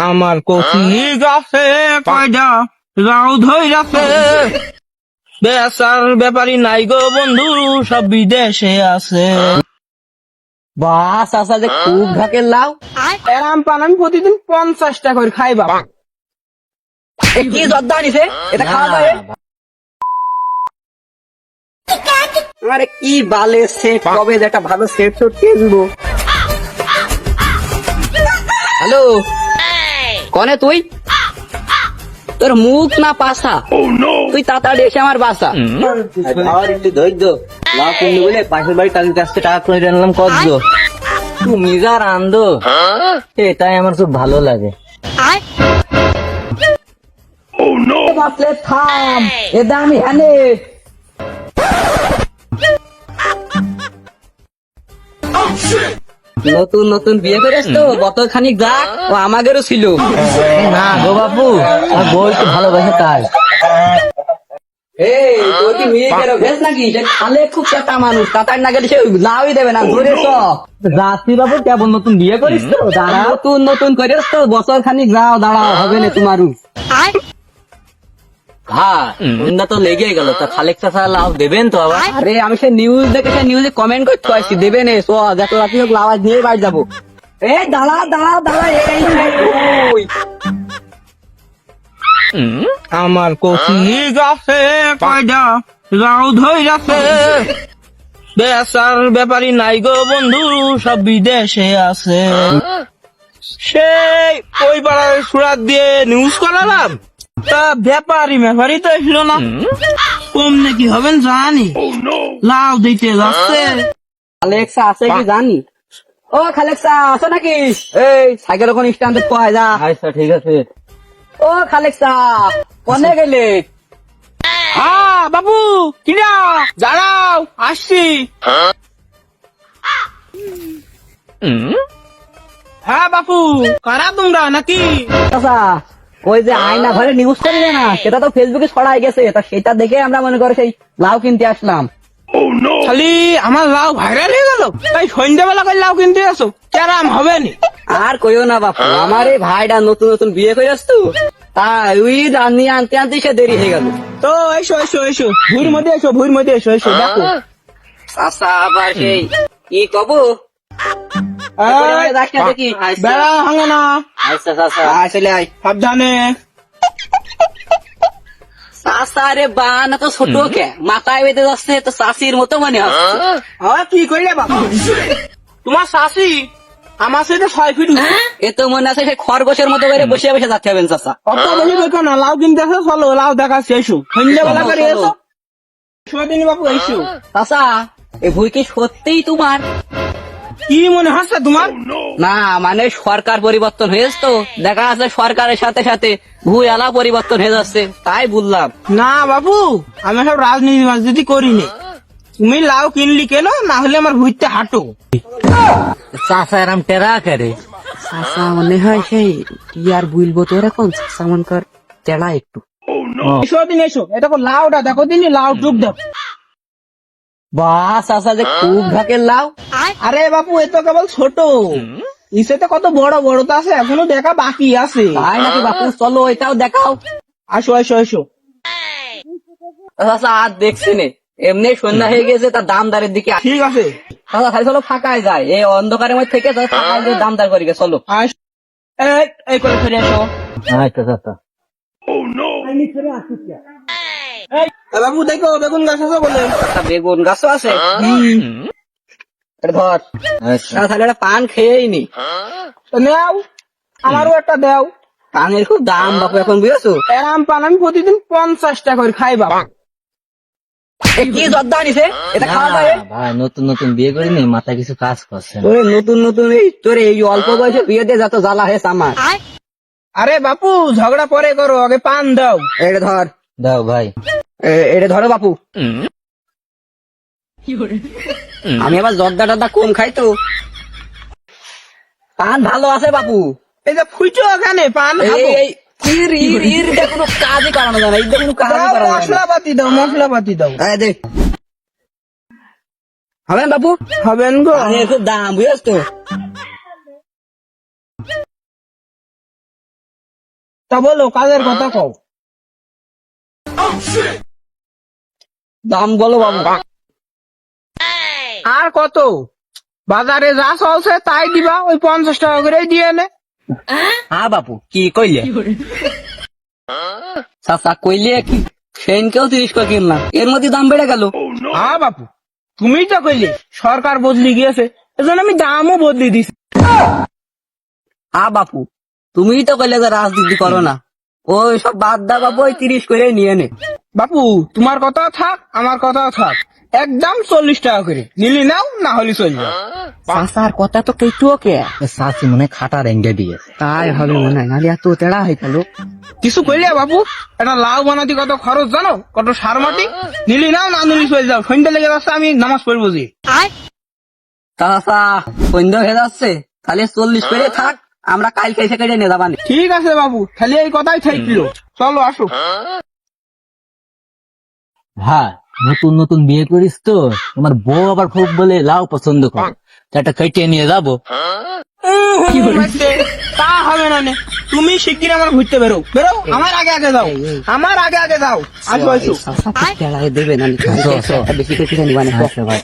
আমার কচি গাছে কয়টা লাউ ধইরাছে, বেচার ব্যাপারী নাই গো বন্ধু, সব বিদেশে আছে। বাস আসা যে খুব ঢাকের লাউ। এরাম পান আমি প্রতিদিন 50টা করে খাই বাবা। এ কি জর্দা নিছে? এটা খাওয়া যায়? আরে কি বালে সেট, কবে যে একটা ভালো সেট সুট কিনবো। হ্যালো, কনে তুই? তোর মুখ না পাশা? তুই তাড়াতাড়ি এসে আমার বাসা। আর একটু ধৈর্য, লাউ কিনবো বলে পাশের বাড়ি তাদের কাছ থেকে টাকা করে আনলাম কদ্দ। তুমি যা রান্ধো এটাই আমার খুব ভালো লাগে। বাপলে থাম, এটা আমি হ্যানে নতুন নতুন বিয়ে করেছ তো, বছর খানিক যাক, ও আমাদেরও ছিল। না গো বাপু, আমার বই তো ভালোবাসে তাই। এই তোর কি মেয়ে কেন ভেস নাকি? সে খালে খুব চেটা মানুষ, তাতার না গেলে সে লাউই দেবে না, ধরে সব। যাত্রী বাবু কেবল নতুন বিয়ে করিস তো, দাঁড়াও। নতুন নতুন করেছ তো, বছর খানিক যাও, দাঁড়াও, হবে না তোমারও। হ্যাঁ, সন্ধ্যা তো লেগে গেল, তা খালেক চাষা লাভ দেবেন তো আবার? আরে আমি সে নিউজ দেখে সে নিউজে কমেন্ট করতে আসছি, দেবেন এসো, যত রাতি হোক আওয়াজ দিয়ে বাড়ি যাবো। এ দাঁড়া দাঁড়া দাঁড়া, এই ওই আমার কচি গাছে কয়টা লাউ ধইরাছে, বেচার ব্যাপারী নাই গো বন্ধু, সব বিদেশে আছে। সেই ওই পাড়ার সুরাত দিয়ে নিউজ করালাম, তা ব্যাপারী ব্যাপারী তো এসলো না। কম নাকি হবেন জানি, লাউ দিতে যাচ্ছে। খালেকসা আছে কি জানি? ও খালেকসা আছে নাকি? এই সাইকেল ওখানে স্ট্যান্ডে পাওয়া যা। আচ্ছা ঠিক আছে। ও খালেকসা, কনে গেলে? হ্যাঁ বাবু, কিনা দাঁড়াও, আসছি। হ্যাঁ বাপু, কারা তোমরা নাকি? চাচা, ওই যে আয়না ঘরে নিউজ করলে না, সেটা তো ফেসবুকে ছড়াই গেছে, তা সেটা দেখে আমরা মনে করে সেই লাউ কিনতে আসলাম। খালি আমার লাউ ভাইরাল হয়ে গেল, তাই সন্ধ্যাবেলা করে লাউ কিনতে আসো, কেরাম হবে নি। আর কইও না বাপু, আমার এই ভাইটা নতুন নতুন বিয়ে করে আসতো, তাই ওই রান্নি আনতে আনতে সে দেরি হয়ে গেল। তো এসো এসো এসো, ভুঁড়ির মধ্যে এসো, ভুঁড়ির মধ্যে এসো, এসো দেখো। চাচা আবার সেই কি কব? যাস না দেখি। বেড়া ভাঙে না, আচ্ছা চাচা, আসলে আয়। সাবধানে। চাচা রে বান তো ছোট কে, মাথায় বেঁধে যাচ্ছে তো চাষির মতো মনে হচ্ছে। হ্যাঁ কি করলে বাবা? তোমার শাশি আমার সাথে 6 ফিট উঁচু। এ তো মনে আছে সে খরগোশের মতো করে বসে বসে যাচ্ছে হবেন চাচা। অত বেশি দেখো না, লাউ কিনতে আসো, চলো লাউ দেখাচ্ছি, এসো সন্ধ্যাবেলা করে এসো। দিন বাবু এসো। চাচা, এই ভুই কি সত্যিই তোমার? কি মনে হচ্ছে তোমার? না মানে সরকার পরিবর্তন হয়েছে তো, দেখা যাচ্ছে সরকারের সাথে সাথে ভুই আলা পরিবর্তন হয়ে যাচ্ছে, তাই বললাম। না বাবু, আমি সব রাজনীতি মাজনীতি করিনি। তুমি লাউ কিনলি কেন, না হলে আমার ভুইতে হাঁটো। চাচা এরম টেরা করে? চাচা মনে হয় সেই কি আর বলবো তো, এরকম চাচা মন কর টেরা একটু। এসো দিন এসো, এটা লাউটা দেখো দিন, লাউ টুক দেখো। বাস চাচা যে খুব ঢাকের লাউ। আরে বাপু, এ তো কেবল ছোট, ইসে তো কত বড় বড় তো আছে, এখনো দেখা বাকি আছে। তাই নাকি বাপু? চলো এটাও দেখাও। আসো এসো এসো। চাচা আর দেখছি নে, এমনি সন্ধ্যা হয়ে গেছে, তার দামদারের দিকে ঠিক আছে, চাচা খালি চলো ফাঁকায় যায়, এই অন্ধকারের মধ্যে থেকে ফাঁকায় যে দামদার করি গে, চলো। আস এই করে ফিরে এসো। আচ্ছা চাচা। এই বাবু দেখো, বেগুন গাছ আছে বলে। একটা বেগুন গাছও আছে? এটা ধর। তাহলে একটা পান খেয়েই নি। তো নেও, আমারও একটা দেও। পানের খুব দাম বাপু এখন, বুঝেছো? এরাম পান আমি প্রতিদিন 50টা করে খাই বাবা। এ কি জর্দা নিছে? এটা খাওয়া যায়? ভাই নতুন নতুন বিয়ে করিনি, মাথায় কিছু কাজ করছে না। তোরে নতুন নতুন এই তোরে এই অল্প বয়সে বিয়ে দিয়ে যত জ্বালা হয়েছে আমার। আরে বাপু, ঝগড়া পরে করো, আগে পান দাও। এটা ধর। দাও ভাই। এটা ধরো বাপু। আমি আবার জর্দা টর্দা কম খাই তো। পান ভালো আছে বাপু। এই যে ফুইটো এখানে পান খাবো। এই ইরটা কোনো কাজই করানো যায় না, ইরটা কোনো কাজই দাও, করানো যায় না। মশলাপাতি দাও, মশলাপাতি দাও। এই দে। হবে না বাপু? হবেন গো। পানের খুব দাম, বুঝেছ তো? তা বলো কাজের কথা কও। দাম বলো বাবু। আর কত? বাজারে যা চলছে তাই দিবা, ওই 50 টাকা করে দিয়ে এনে। হ্যাঁ বাপু, কি কইলে? চাচা কইলে কি সেনকেও 30 করে কিনলাম, এর মধ্যে দাম বেড়ে গেল। হ্যাঁ বাপু, তুমি তো কইলে সরকার বদলি গিয়েছে, এজন্য আমি দামও বদলি দিছি। হ্যাঁ বাপু, তুমিই তো কইলে যে রাজনীতি করো না, ওই সব বাদ দা বাবু, ওই 30 করে নিয়ে নে। বাপু তোমার কথা থাক, আমার কথা থাক, একদম 40 টাকা করে নিলি নাও, না হলে চল যাও। চাচার কথা তো কেটুও কে, শাশি মনে হয় খাটা রেঙ্গে দিয়েছে। তাই হবে মনে হয়, নাহলে এত তেড়া হয়ে গেল। কিছু কইলে বাপু, এটা লাউ বানাতে কত খরচ জানো, কত সার মাটি, নিলি নাও, না নিলি চল যাও, সন্ধ্যা লেগে যাচ্ছে, আমি নামাজ পড়বো যে। চাচা সন্ধ্যা হয়ে যাচ্ছে, তাহলে 40 করে থাক, আমরা কালকে এসে কেটে নিয়ে যাবানি। ঠিক আছে বাবু, খালি এই কথাই থাকলো, চলো আসো। ভাই নতুন নতুন বিয়ে করিস তো, তোমার বউ আবার খুব বলে লাউ পছন্দ করে, তা একটা কেটে নিয়ে যাবো। তা হবে না নে, তুমি শিগগির আমার ঘুরতে বেরো, বেরো, আমার আগে আগে যাও, আমার আগে আগে যাও, আসো আসো। চাচা তেড়ায় দেবে না, বেশি করে নিবানি। আচ্ছা ভাই।